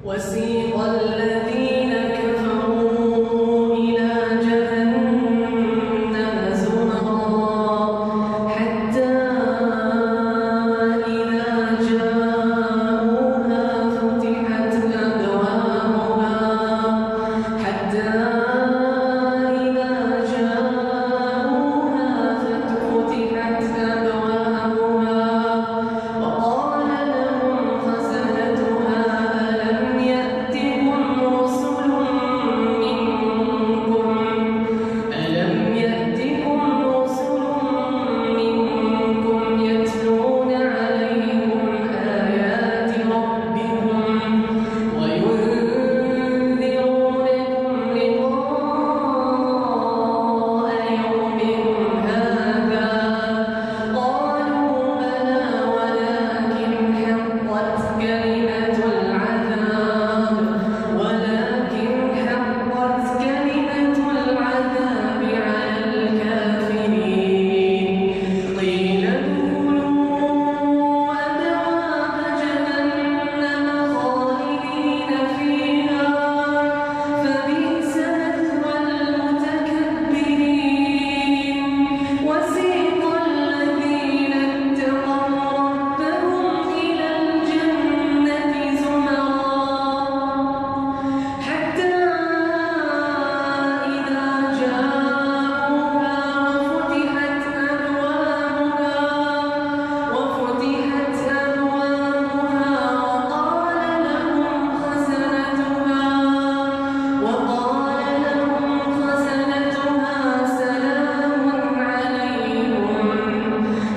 وسيق الذين كفروا إلى جهنم زمرا حتى إذا جاءوها فتحت أبوابها وقال لهم خزنتها ألم يأتكم رسل منكم يتلون عليكم آيات ربكم وينذرونكم لقاء يومكم هذا قالوا بلى ولكن حقت كلمة العذاب على الكافرين قيل ادخلوا أبواب جهنم خالدين فيها فبئس مثوى المتكبرين وسيق الذين اتقوا ربهم إلى الجنة زمرا حتى إذا جاءوها وفتحت أبوابها وقال لهم خزنتها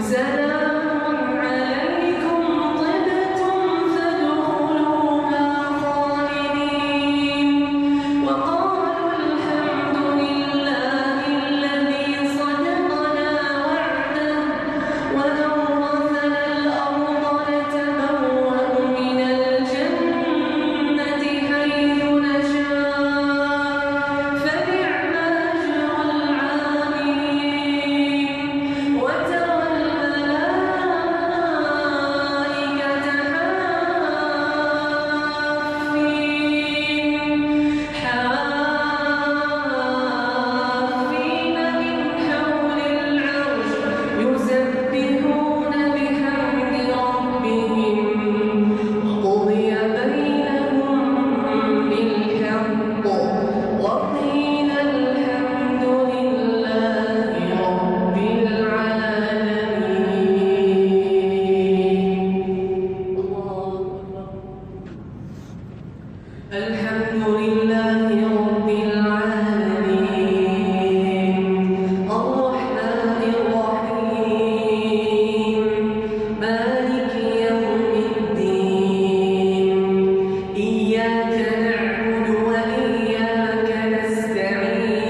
سلام عليكم طبتم فادخلوها خالدين وقالوا الحمد لله الذي صدقنا وعده وأورثنا الأرض نتبوأ من الجنة حيث نشاء فنعم أجر العاملين وترى الملائكة حافين من حول العرش يسبحون بحمد ربهم وقضي بينهم بالحق وقيل الحمد لله رب العالمين. الله أكبر. الحمد لله رب العالمين الرحمن الرحيم مالك يوم الدين إياك نعبد وإياك نستعين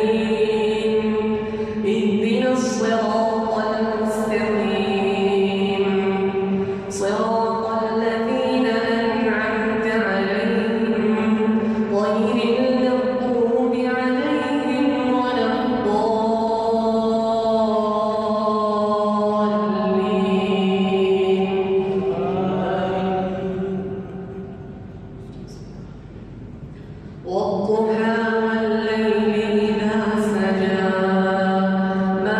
اهدنا الصراط المستقيم صراط الذين أنعمت عليهم غير المغضوب عليهم ولا الضالين والضحى والليل إذا سجى ما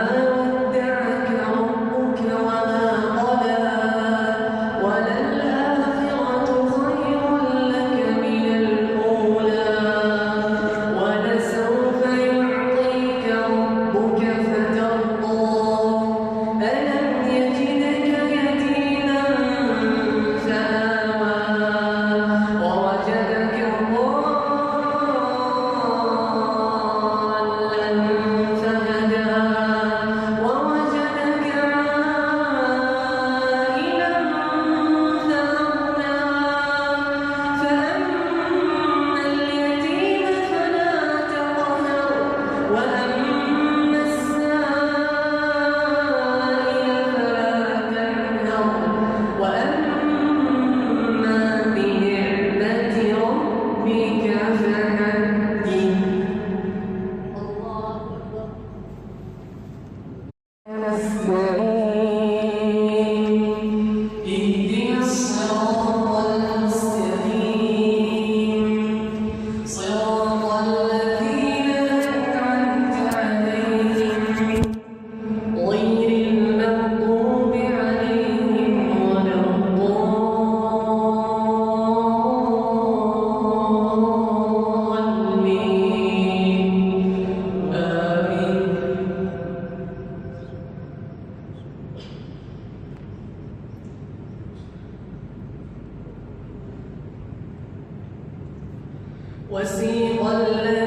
اهدنا الصراط المستقيم صراط الذين أنعمت عليهم غير المغضوب عليهم ولا الضالين آمين. وسيق الذين